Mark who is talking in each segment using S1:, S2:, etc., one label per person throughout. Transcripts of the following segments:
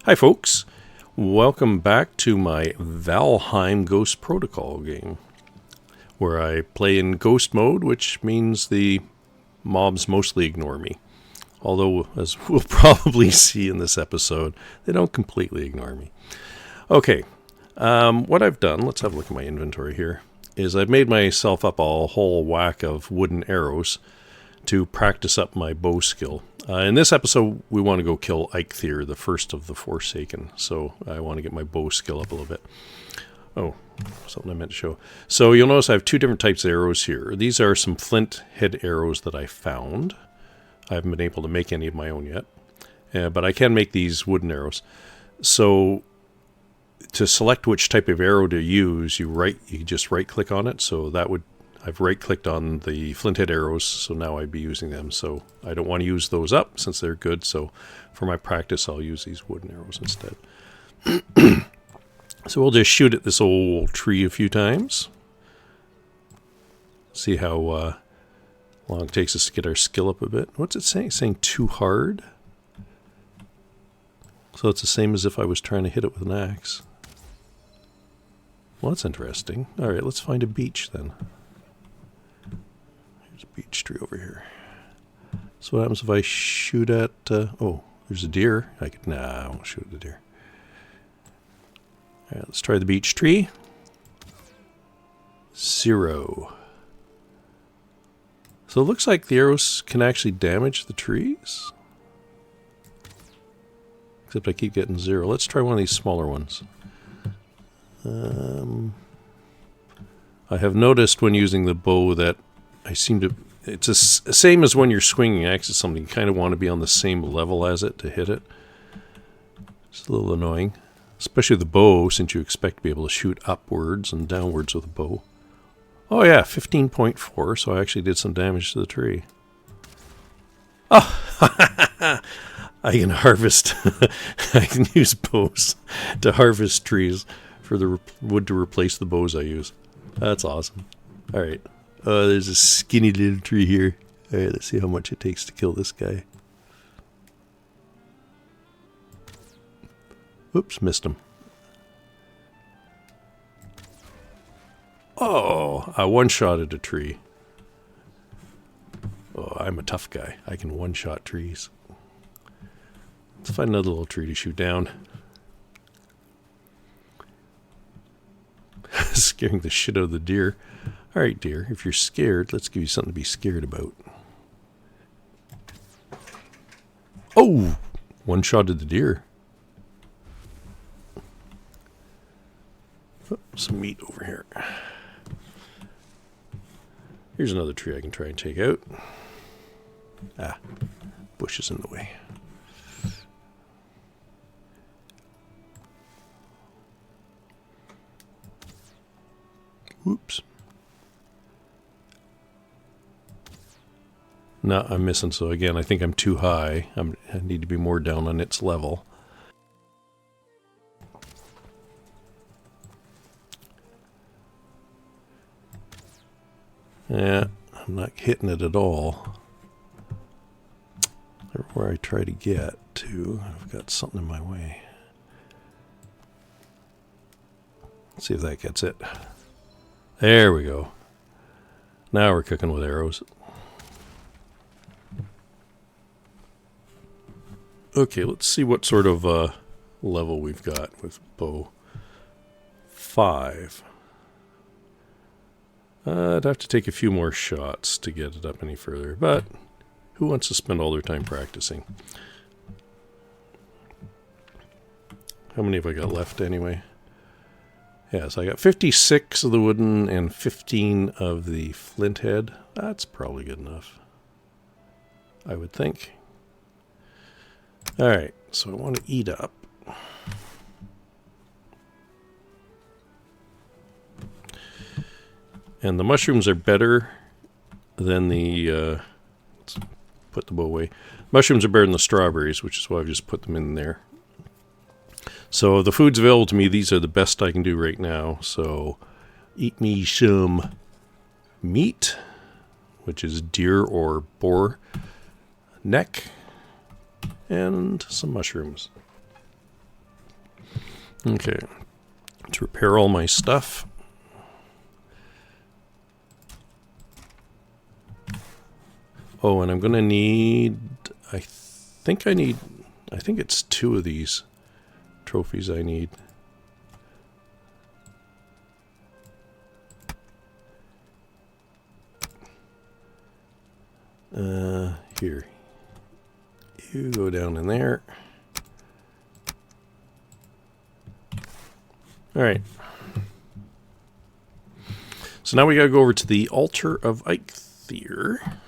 S1: Hi folks, welcome back to my Valheim Ghost Protocol game, where I play in ghost mode, which means the mobs mostly ignore me. Although, as we'll probably see in this episode, they don't completely ignore me. Okay, what I've done, let's have a look at my inventory here, is I've made myself up a whole whack of wooden arrows to practice up my bow skill. In this episode, we want to go kill Eikthyr, the first of the Forsaken. So I want to get my bow skill up a little bit. Oh, something I meant to show. So you'll notice I have two different types of arrows here. These are some flint head arrows that I found. I haven't been able to make any of my own yet. But I can make these wooden arrows. So to select which type of arrow to use, you just right click on it. So that would I've right-clicked on the flint head arrows, so now I'd be using them. So I don't want to use those up since they're good, so for my practice I'll use these wooden arrows instead. So we'll just shoot at this old tree a few times. See how long it takes us to get our skill up a bit. What's it saying? It's saying too hard. So it's the same as if I was trying to hit it with an axe. Well, that's interesting. Alright, let's find a beach then. Beech tree over here. So what happens if I shoot at... oh, there's a deer. I won't shoot at the deer. Alright, let's try the beech tree. 0. So it looks like the arrows can actually damage the trees. Except I keep getting 0. Let's try one of these smaller ones. I have noticed when using the bow that I seem to... It's the same as when you're swinging axes something. You kind of want to be on the same level as it to hit it. It's a little annoying. Especially the bow, since you expect to be able to shoot upwards and downwards with a bow. Oh yeah, 15.4, so I actually did some damage to the tree. Oh! I can harvest... I can use bows to harvest trees for the wood to replace the bows I use. That's awesome. Alright. There's a skinny little tree here. Alright, let's see how much it takes to kill this guy. Oops, missed him. Oh, I one-shotted a tree. Oh, I'm a tough guy. I can one-shot trees. Let's find another little tree to shoot down. Scaring the shit out of the deer. Alright, dear, if you're scared, let's give you something to be scared about. Oh! One-shotted the deer. Oh, some meat over here. Here's another tree I can try and take out. Ah, bush is in the way. Whoops. No, I'm missing, so again, I think I'm too high. I need to be more down on its level. Yeah, I'm not hitting it at all. Where I try to get to, I've got something in my way. Let's see if that gets it. There we go. Now we're cooking with arrows. Okay, let's see what sort of level we've got with bow. 5. I'd have to take a few more shots to get it up any further, but who wants to spend all their time practicing? How many have I got left anyway? Yeah, so I got 56 of the wooden and 15 of the flint head. That's probably good enough, I would think. Alright, so I want to eat up. And the mushrooms are better than the... let's put the bow away. Mushrooms are better than the strawberries, which is why I've just put them in there. So the foods available to me, these are the best I can do right now. So eat me some meat, which is deer or boar neck, and some mushrooms. Okay. To repair all my stuff. Oh, and I'm going to need... I think it's 2 of these trophies I need. Here. You go down in there. Alright. So now we gotta go over to the altar of Eikthyr.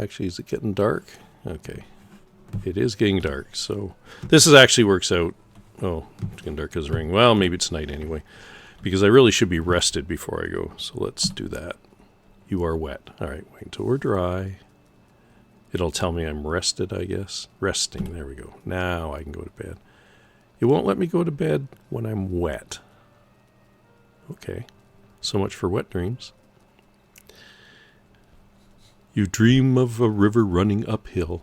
S1: Actually, is it getting dark? Okay. It is getting dark, so... This actually works out... Oh, it's getting dark as a ring. Well, maybe it's night anyway. Because I really should be rested before I go, so let's do that. You are wet. Alright, wait until we're dry. It'll tell me I'm rested, I guess. Resting, there we go. Now I can go to bed. It won't let me go to bed when I'm wet. Okay, so much for wet dreams. You dream of a river running uphill.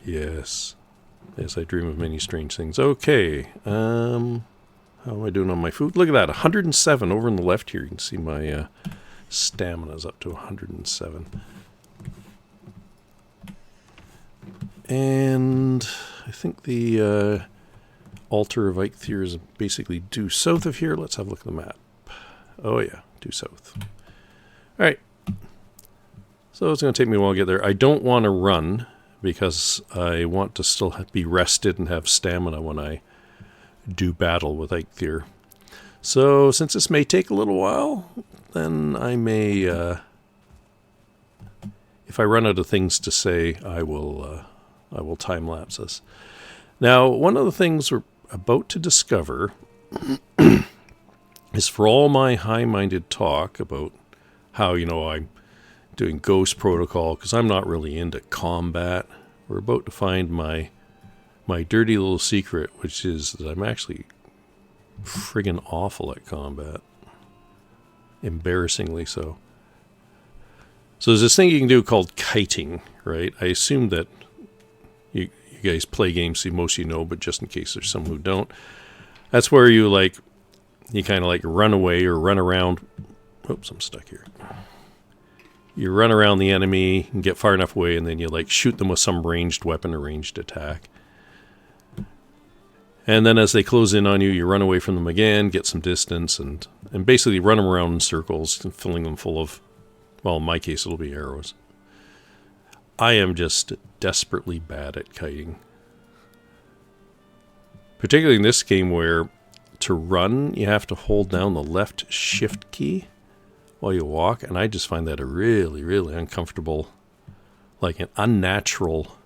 S1: Yes. Yes, I dream of many strange things. Okay, how am I doing on my food? Look at that, 107 over on the left here. You can see my stamina's up to 107. And I think the altar of Eikthyr is basically due south of here. Let's have a look at the map. Oh yeah, due south. All right. So it's going to take me a while to get there. I don't want to run because I want to still be rested and have stamina when I do battle with Eikthyr. So since this may take a little while, then I may, if I run out of things to say, I will time-lapse this. Now, one of the things we're about to discover is for all my high-minded talk about how, I'm doing Ghost Protocol, because I'm not really into combat, we're about to find my dirty little secret, which is that I'm actually friggin' awful at combat. Embarrassingly so. So there's this thing you can do called kiting, right? I assume that you guys play games, so most of you know, but just in case there's some who don't. That's where you kind of run away or run around. Oops, I'm stuck here. You run around the enemy and get far enough away, and then you shoot them with some ranged weapon or ranged attack. And then as they close in on you, you run away from them again, get some distance, and basically run them around in circles, and filling them full of, well, in my case, it'll be arrows. I am just desperately bad at kiting. Particularly in this game where to run, you have to hold down the left shift key while you walk, and I just find that a really, really uncomfortable, an unnatural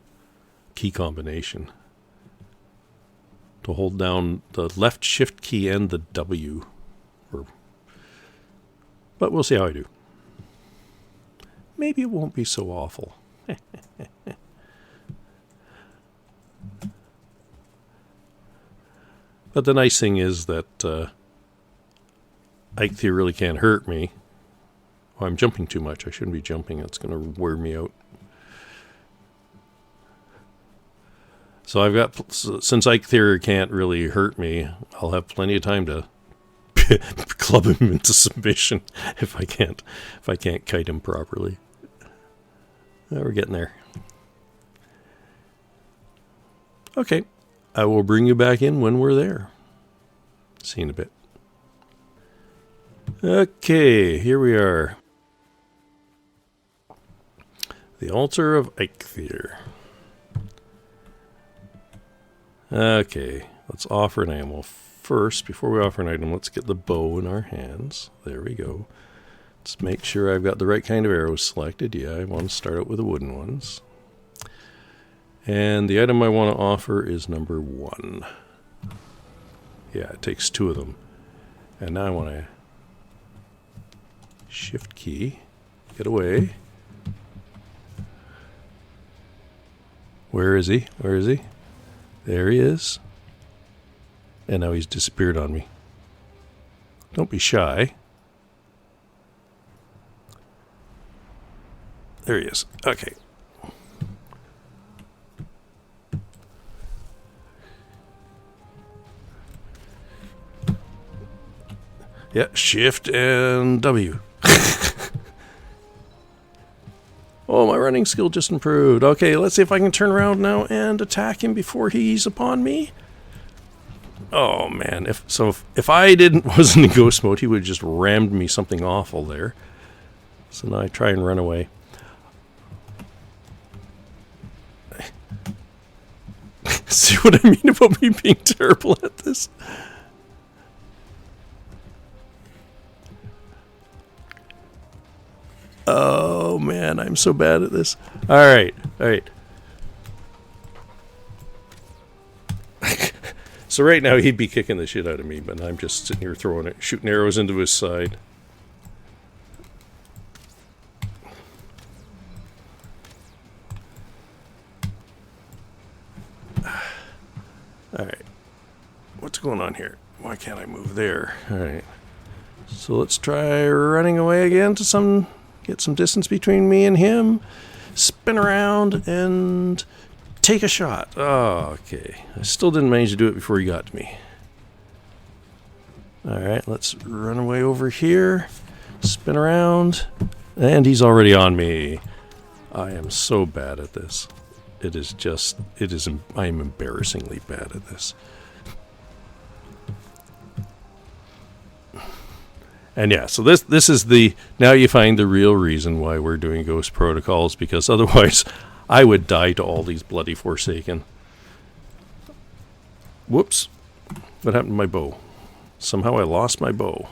S1: key combination. To hold down the left shift key and the W. But we'll see how I do. Maybe it won't be so awful. But the nice thing is that Eikthyr really can't hurt me. Oh, I'm jumping too much. I shouldn't be jumping. It's going to wear me out. So I've got, since Eikthyr can't really hurt me, I'll have plenty of time to club him into submission if I can't kite him properly. We're getting there. Okay, I will bring you back in when we're there. See you in a bit. Okay, here we are. The altar of Eikthyr. Okay, let's offer an item. Well, first, before we offer an item, let's get the bow in our hands. There we go. Let's make sure I've got the right kind of arrows selected. Yeah, I want to start out with the wooden ones. And the item I want to offer is number 1. Yeah, it takes 2 of them. And now I want to shift key, get away. Where is he? Where is he? There he is. And now he's disappeared on me. Don't be shy. There he is. Okay. Yeah, shift and W. Oh, my running skill just improved. Okay, let's see if I can turn around now and attack him before he's upon me. Oh man, if I wasn't in ghost mode, he would have just rammed me something awful there. So now I try and run away. See what I mean about me being terrible at this? Oh man, I'm so bad at this. Alright, alright. So right now he'd be kicking the shit out of me, but I'm just sitting here shooting arrows into his side. Alright. What's going on here? Why can't I move there? Alright. So let's try running away again to get some distance between me and him. Spin around and take a shot. Oh, okay. I still didn't manage to do it before he got to me. Alright, let's run away over here. Spin around. And he's already on me. I am so bad at this. I am embarrassingly bad at this. And yeah, so this is now you find the real reason why we're doing Ghost Protocols, because otherwise I would die to all these bloody Forsaken. Whoops. What happened to my bow? Somehow I lost my bow.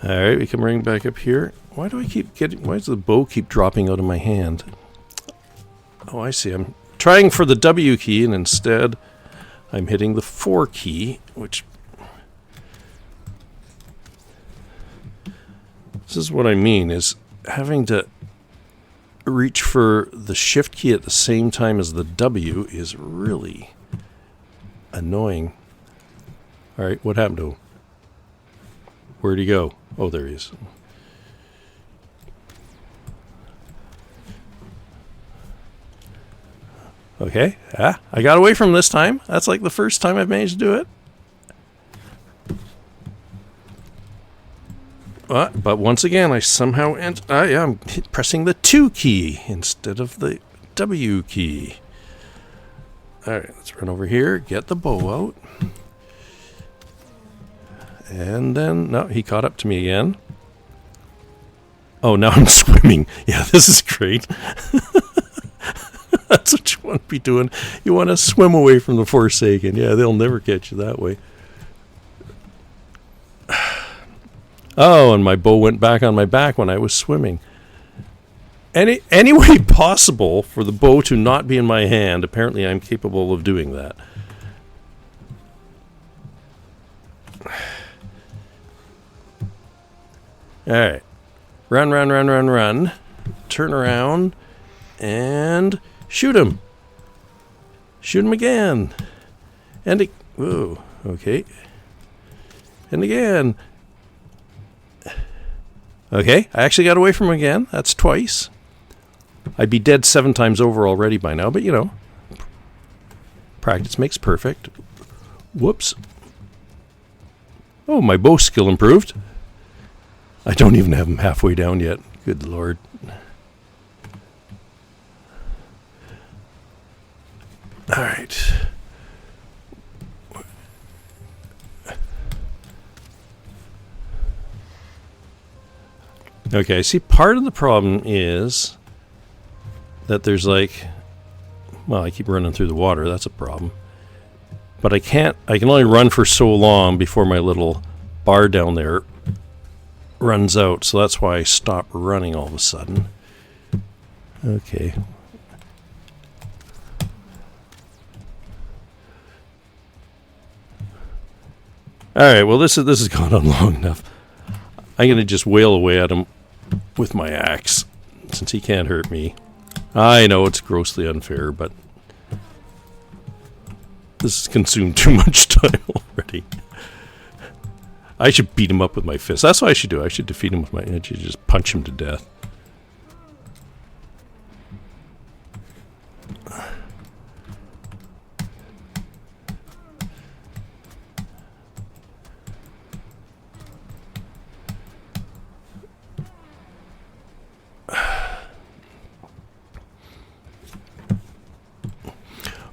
S1: Alright, we can bring back up here. Why does the bow keep dropping out of my hand? Oh, I see. I'm trying for the W key, and instead I'm hitting the 4 key, which... This is what I mean, is having to reach for the shift key at the same time as the W is really annoying. Alright, what happened to him? Where'd he go? Oh, there he is. Okay, I got away from him this time. That's like the first time I've managed to do it. But once again, I somehow I'm pressing the 2 key instead of the W key. Alright, let's run over here, get the bow out. And then, no, he caught up to me again. Oh, now I'm swimming. Yeah, this is great. That's what you want to be doing. You want to swim away from the Forsaken. Yeah, they'll never catch you that way. Oh, and my bow went back on my back when I was swimming. Any way possible for the bow to not be in my hand, apparently I'm capable of doing that. Alright. Run. Turn around. And shoot him. Shoot him again. And whoa, okay. And again. Okay, I actually got away from him again. That's twice. I'd be dead 7 times over already by now, but you know. Practice makes perfect. Whoops. Oh, my bow skill improved. I don't even have him halfway down yet. Good Lord. All right. Okay, see, part of the problem is that there's like, well, I keep running through the water. That's a problem. But I can only run for so long before my little bar down there runs out. So that's why I stop running all of a sudden. Okay. Alright, well this has gone on long enough. I'm going to just wail away at him with my axe, since he can't hurt me. I know it's grossly unfair, but this has consumed too much time already. I should beat him up with my fist. That's what I should do. I should defeat him with my... I should just punch him to death.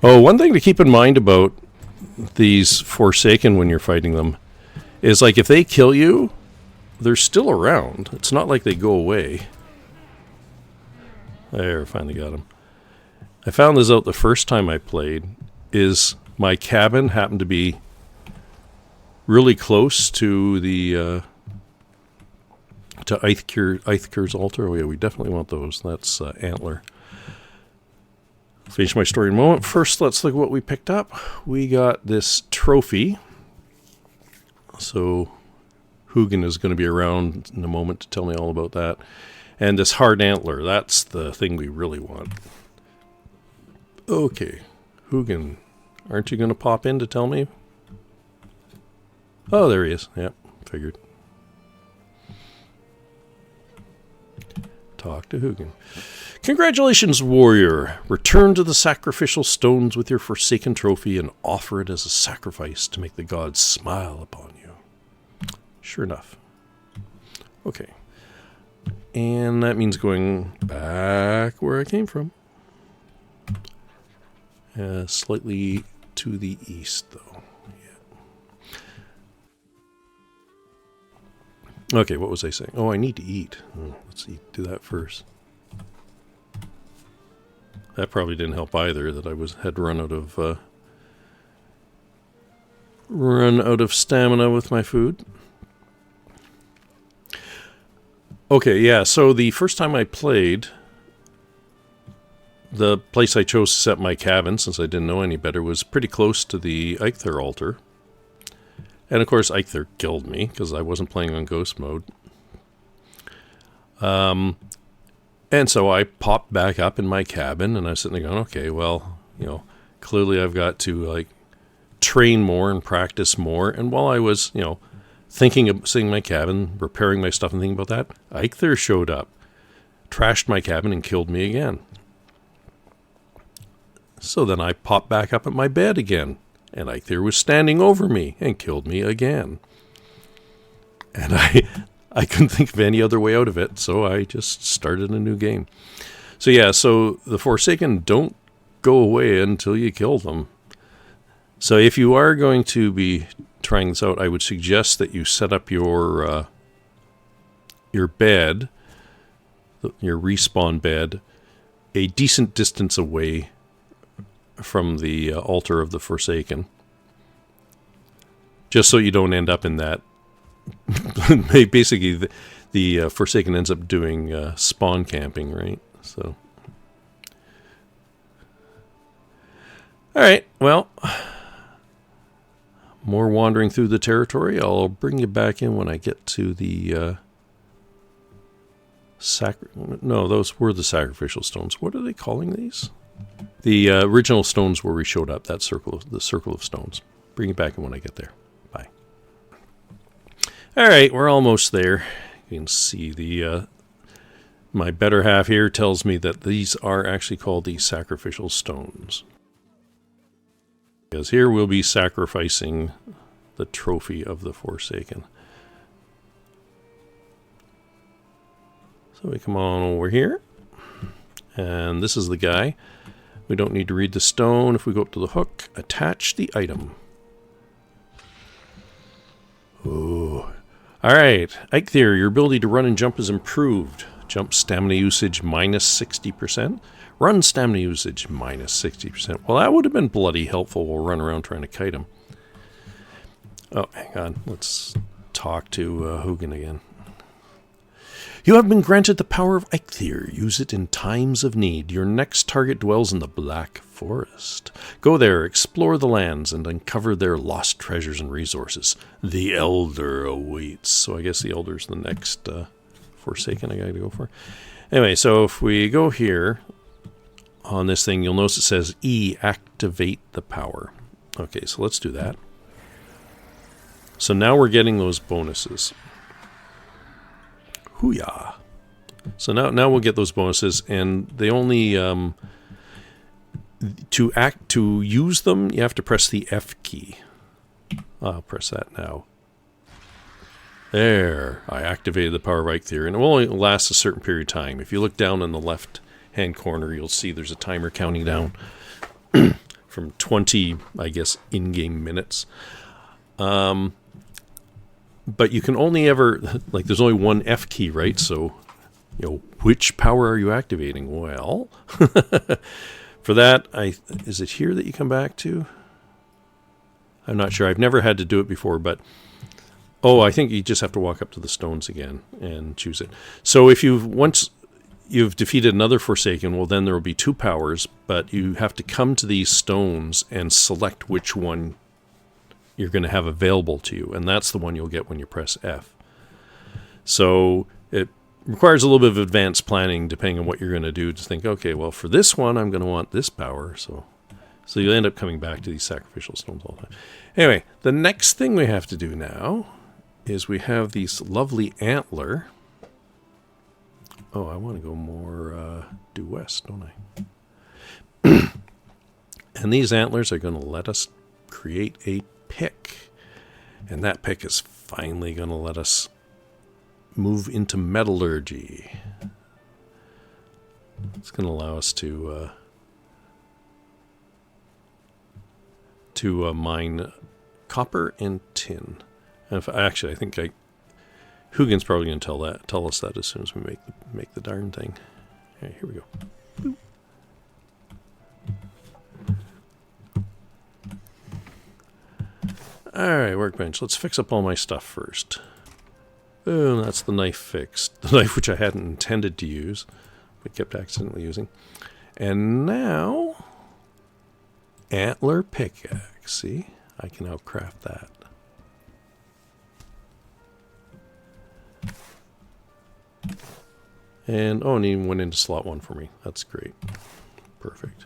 S1: Oh, one thing to keep in mind about these Forsaken when you're fighting them is, like, if they kill you, they're still around. It's not like they go away. There, finally got him. I found this out the first time I played, is my cabin happened to be really close to the to Eikthyr altar. Oh yeah, we definitely want those. That's antler. Finish my story in a moment. First, let's look at what we picked up. We got this trophy. So Hugin is going to be around in a moment to tell me all about that. And this hard antler, that's the thing we really want. Okay, Hugin, aren't you going to pop in to tell me? Oh, there he is. Yep, figured. Talk to Hugin. Congratulations, warrior. Return to the sacrificial stones with your Forsaken trophy and offer it as a sacrifice to make the gods smile upon you. Sure enough. Okay. And that means going back where I came from. Slightly to the east, though. Yeah. Okay, what was I saying? Oh, I need to eat. Let's do that first. That probably didn't help either, that I had run out of stamina with my food. Okay, yeah, so the first time I played, the place I chose to set my cabin, since I didn't know any better, was pretty close to the Eikthyr altar. And of course, Eikthyr killed me, because I wasn't playing on ghost mode. And so I popped back up in my cabin, and I was sitting there going, okay, well, clearly I've got to, like, train more and practice more. And while I was, thinking of sitting in my cabin, repairing my stuff and thinking about that, Eikthyr showed up, trashed my cabin, and killed me again. So then I popped back up at my bed again, and Eikthyr was standing over me and killed me again. And I couldn't think of any other way out of it, so I just started a new game. So yeah, so the Forsaken don't go away until you kill them. So if you are going to be trying this out, I would suggest that you set up your bed, your respawn bed, a decent distance away from the altar of the Forsaken, just so you don't end up in that. Basically, the Forsaken ends up doing spawn camping, right? So, all right, well, more wandering through the territory. I'll bring you back in when I get to the No, those were the sacrificial stones. What are they calling these? The original stones where we showed up. That the circle of stones. Bring you back in when I get there. Bye. All right, we're almost there. You can see the my better half here tells me that these are actually called the sacrificial stones. Because here we'll be sacrificing the trophy of the Forsaken. So we come on over here. And this is the guy. We don't need to read the stone. If we go up to the hook, attach the item. Ooh. Alright, Eikthyr, your ability to run and jump is improved. Jump stamina usage minus 60%. Run stamina usage minus 60%. Well, that would have been bloody helpful. We'll run around trying to kite him. Oh, hang on. Let's talk to Hugin again. You have been granted the power of Eikthyr. Use it in times of need. Your next target dwells in the Black Forest. Go there, explore the lands, and uncover their lost treasures and resources. The Elder awaits. So I guess the Elder's the next Forsaken I gotta go for. Anyway, so if we go here on this thing, you'll notice it says E, activate the power. Okay, so let's do that. So now we're getting those bonuses. Hooyah. So now we'll get those bonuses, and they only to use them, you have to press the F key. I'll press that now. There, I activated the power of Eikthyr, and it will only last a certain period of time. If you look down in the left-hand corner, you'll see there's a timer counting down from 20, I guess, in-game minutes. But you can only ever, like, there's only one F key, right? So, which power are you activating? Well, for that, is it here that you come back to? I'm not sure. I've never had to do it before, but I think you just have to walk up to the stones again and choose it. So if once you've defeated another Forsaken, well, then there will be 2 powers, but you have to come to these stones and select which one you're going to have available to you, and that's the one you'll get when you press F. So it requires a little bit of advanced planning depending on what you're going to do to think, okay, well, for this one, I'm going to want this power, so you'll end up coming back to these sacrificial stones all the time. Anyway, the next thing we have to do now is we have these lovely antler. Oh, I want to go more due west, don't I? And these antlers are going to let us create a pick. And that pick is finally going to let us move into metallurgy. It's going to allow us to mine copper and tin. And I think Hugin's probably going to tell us that as soon as we make the darn thing. Okay, here we go. All right, workbench. Let's fix up all my stuff first. Oh, that's the knife fixed. The knife which I hadn't intended to use, but kept accidentally using. And now, antler pickaxe. See, I can now craft that. And it even went into slot 1 for me. That's great. Perfect.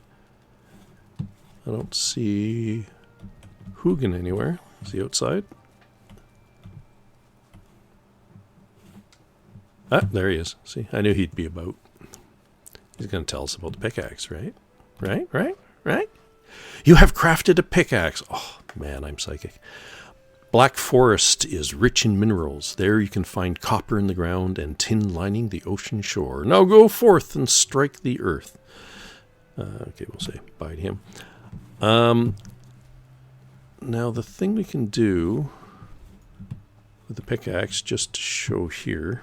S1: I don't see Hugin anywhere. Is he outside? Ah, there he is. See, I knew he'd be about. He's going to tell us about the pickaxe, right? Right? You have crafted a pickaxe. Oh, man, I'm psychic. Black Forest is rich in minerals. There you can find copper in the ground and tin lining the ocean shore. Now go forth and strike the earth. Okay, we'll say bye to him. Now the thing we can do with the pickaxe, just to show here.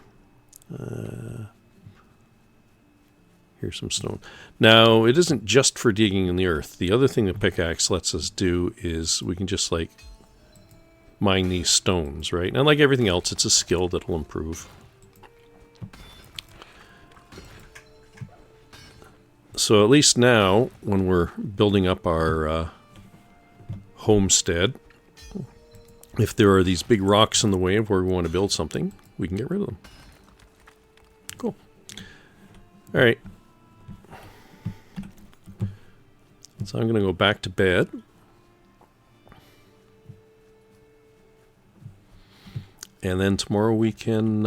S1: Here's some stone. Now, it isn't just for digging in the earth. The other thing the pickaxe lets us do is we can just, mine these stones, right? And like everything else, it's a skill that'll improve. So at least now, when we're building up our homestead, if there are these big rocks in the way of where we want to build something, we can get rid of them. Cool. All right. So I'm going to go back to bed. And then tomorrow we can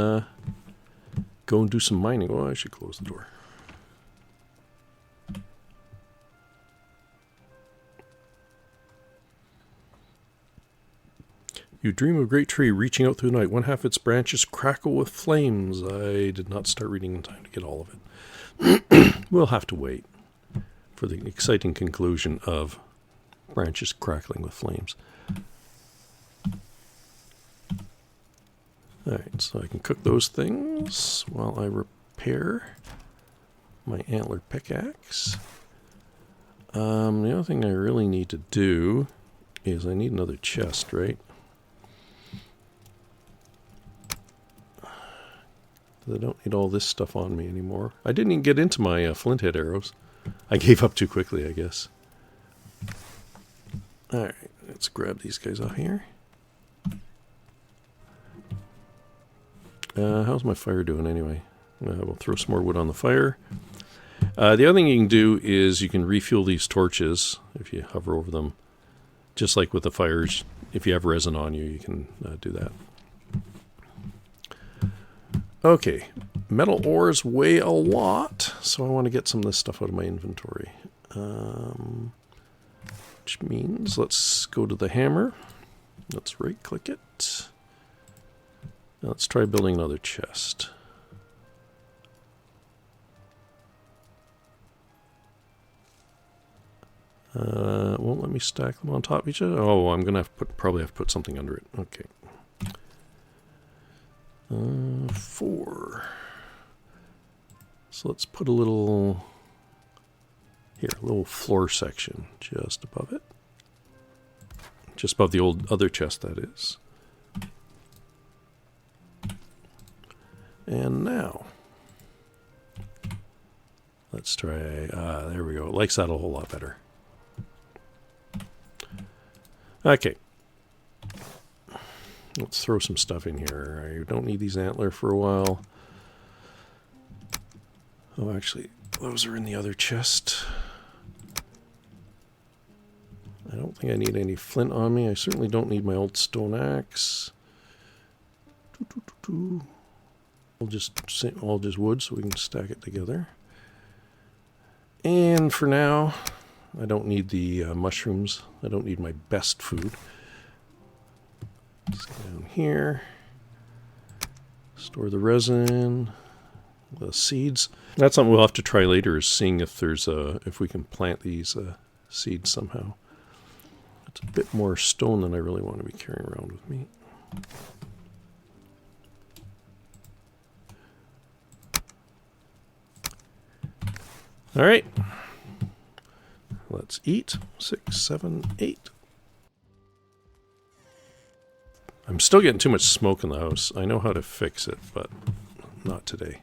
S1: go and do some mining. Oh, I should close the door. You dream of a great tree reaching out through the night. One half its branches crackle with flames. I did not start reading in time to get all of it. We'll have to wait for the exciting conclusion of branches crackling with flames. Alright, so I can cook those things while I repair my antler pickaxe. The other thing I really need to do is I need another chest, right? I don't need all this stuff on me anymore. I didn't even get into my flint head arrows. I gave up too quickly, I guess. Alright, let's grab these guys off here. How's my fire doing anyway? We'll throw some more wood on the fire. The other thing you can do is you can refuel these torches if you hover over them. Just like with the fires, if you have resin on you, you can do that. Okay, metal ores weigh a lot, so I want to get some of this stuff out of my inventory. Which means let's go to the hammer. Let's right-click it. Now let's try building another chest. Won't let me stack them on top of each other. Oh, I'm gonna probably have to put something under it. Okay. 4. So let's put a little floor section just above it. Just above the old other chest, that is. And now, let's try, there we go. It likes that a whole lot better. Okay. Let's throw some stuff in here. I don't need these antler for a while. Oh, actually, those are in the other chest. I don't think I need any flint on me. I certainly don't need my old stone axe. All just wood so we can stack it together. And for now, I don't need the mushrooms. I don't need my best food. Just down here. Store the resin, the seeds. That's something we'll have to try later, is seeing if there's if we can plant these seeds somehow. It's a bit more stone than I really want to be carrying around with me. All right. Let's eat. 6, 7, 8. I'm still getting too much smoke in the house. I know how to fix it, but not today.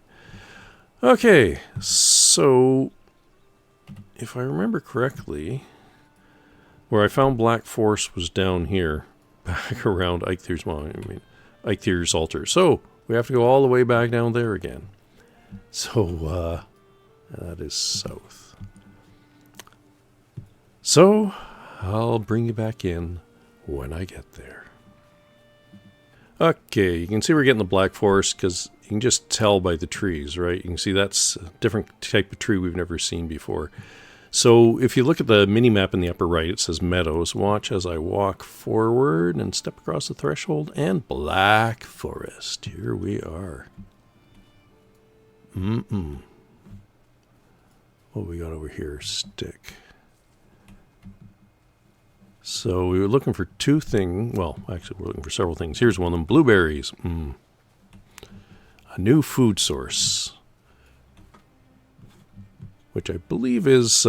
S1: Okay, so if I remember correctly, where I found Black Forest was down here, back around Eikthyr altar. So we have to go all the way back down there again. So that is south. So I'll bring you back in when I get there. Okay, you can see we're getting the Black Forest because you can just tell by the trees, right? You can see that's a different type of tree we've never seen before. So if you look at the mini-map in the upper right, it says Meadows. Watch as I walk forward and step across the threshold, and Black Forest. Here we are. What we got over here? Stick. So we were looking for 2 things. Well, actually, we're looking for several things. Here's one of them. Blueberries. A new food source. Which I believe is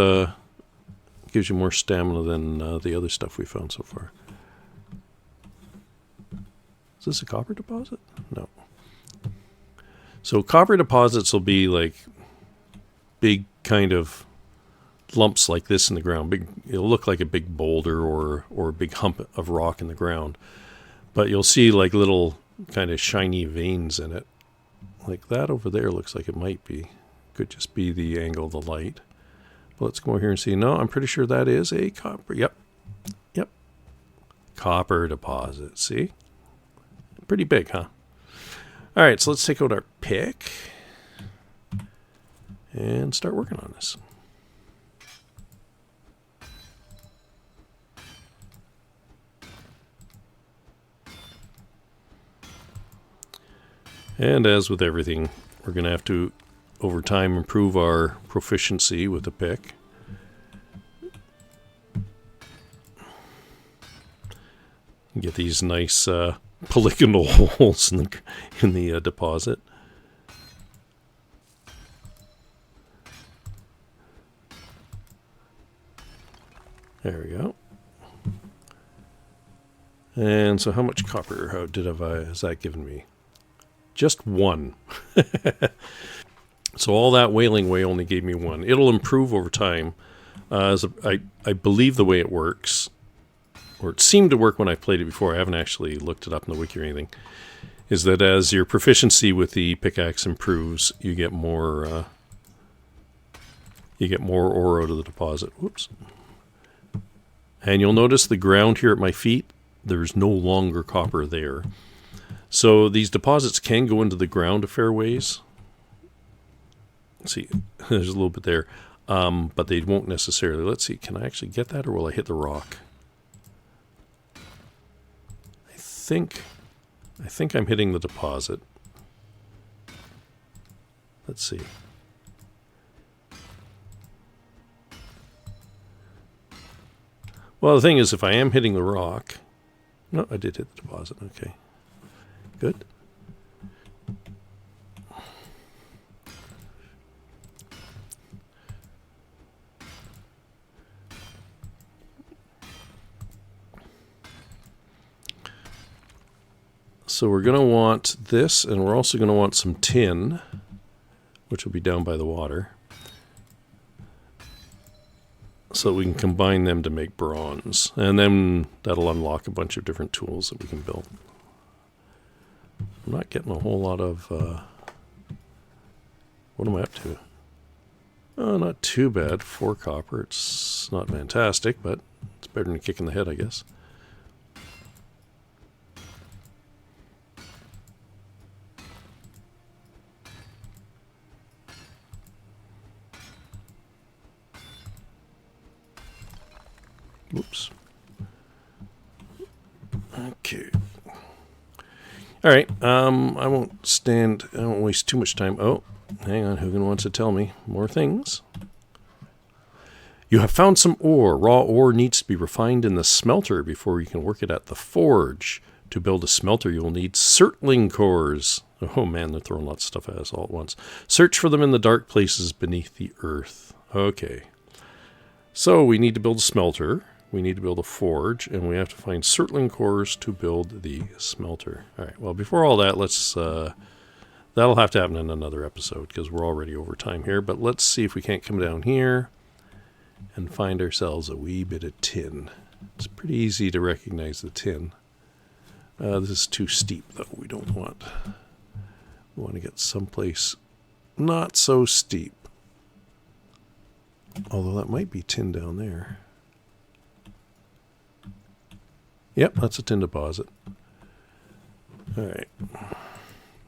S1: gives you more stamina than the other stuff we found so far. Is this a copper deposit? No. So copper deposits will be like big kind of lumps like this in the ground. It'll look like a big boulder or a big hump of rock in the ground. But you'll see like little kind of shiny veins in it. Like that over there looks like it might be. Could just be the angle of the light. But let's go over here and see. No, I'm pretty sure that is a copper. Yep. Copper deposit. See? Pretty big, huh? All right, so let's take out our pick and start working on this. And as with everything, we're going to have to, over time, improve our proficiency with the pick. Get these nice polygonal holes in the deposit. There we go. And so how much copper has that given me? Just 1. So all that whaling way only gave me 1. It'll improve over time. I believe the way it works, or it seemed to work when I played it before, I haven't actually looked it up in the wiki or anything, is that as your proficiency with the pickaxe improves, you get more ore out of the deposit. Whoops. And you'll notice the ground here at my feet, there's no longer copper there. So these deposits can go into the ground a fair ways. See, there's a little bit there, but they won't necessarily. Let's see, can I actually get that, or will I hit the rock? I think I'm hitting the deposit. Let's see. Well, the thing is, if I am hitting the rock... No, I did hit the deposit. Okay. Good. So we're going to want this, and we're also going to want some tin, which will be down by the water, so we can combine them to make bronze. And then that'll unlock a bunch of different tools that we can build. I'm not getting a whole lot of... what am I up to? Oh, not too bad. 4 copper. It's not fantastic, but it's better than a kick in the head, I guess. Whoops. Okay. All right. I won't waste too much time. Oh, hang on. Hugin wants to tell me more things. You have found some ore. Raw ore needs to be refined in the smelter before you can work it at the forge. To build a smelter, you will need surtling cores. Oh man, they're throwing lots of stuff at us all at once. Search for them in the dark places beneath the earth. Okay. So we need to build a smelter. We need to build a forge, and we have to find surtling cores to build the smelter. All right, well, before all that, let's... that'll have to happen in another episode, because we're already over time here. But let's see if we can't come down here and find ourselves a wee bit of tin. It's pretty easy to recognize the tin. This is too steep, though. We don't want... We want to get someplace not so steep. Although that might be tin down there. Yep, that's a tin deposit. All right.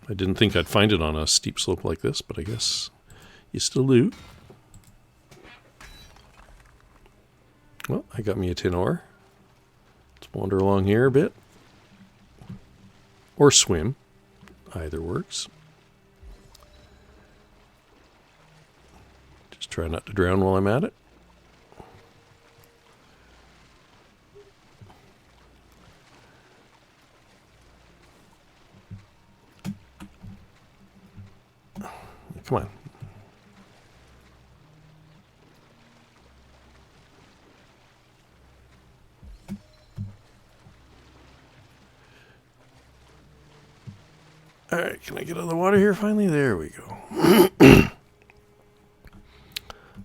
S1: I didn't think I'd find it on a steep slope like this, but I guess you still do. Well, I got me a tin ore. Let's wander along here a bit. Or swim. Either works. Just try not to drown while I'm at it. Come on. All right, can I get out of the water here finally? There we go.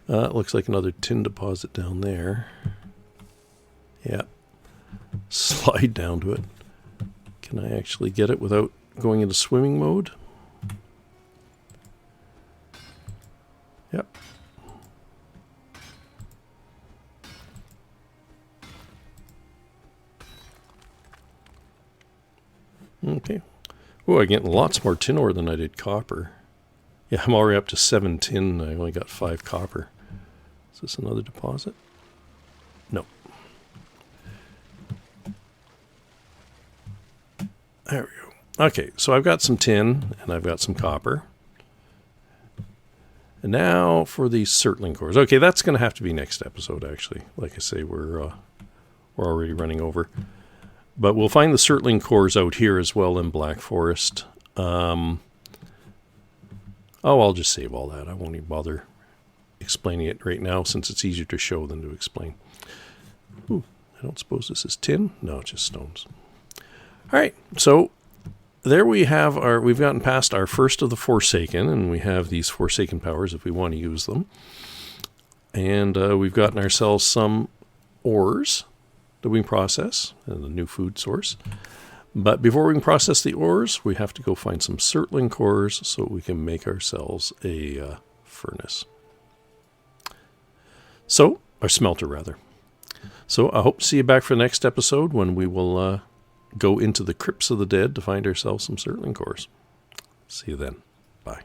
S1: It looks like another tin deposit down there. Yeah. Slide down to it. Can I actually get it without going into swimming mode? Yep. Okay. Oh, I'm getting lots more tin ore than I did copper. Yeah, I'm already up to 7 tin. I only got 5 copper. Is this another deposit? No. There we go. Okay, so I've got some tin and I've got some copper. And now for these surtling cores. Okay, that's going to have to be next episode, actually. Like I say, we're already running over. But we'll find the surtling cores out here as well in Black Forest. I'll just save all that. I won't even bother explaining it right now, since it's easier to show than to explain. Ooh, I don't suppose this is tin? No, it's just stones. All right, so... there we have we've gotten past our first of the Forsaken, and we have these Forsaken powers if we want to use them. And we've gotten ourselves some ores that we can process, and a new food source. But before we can process the ores, we have to go find some surtling cores so we can make ourselves a furnace. So, or smelter rather. So I hope to see you back for the next episode when we will... go into the crypts of the dead to find ourselves some surtling cores. See you then. Bye.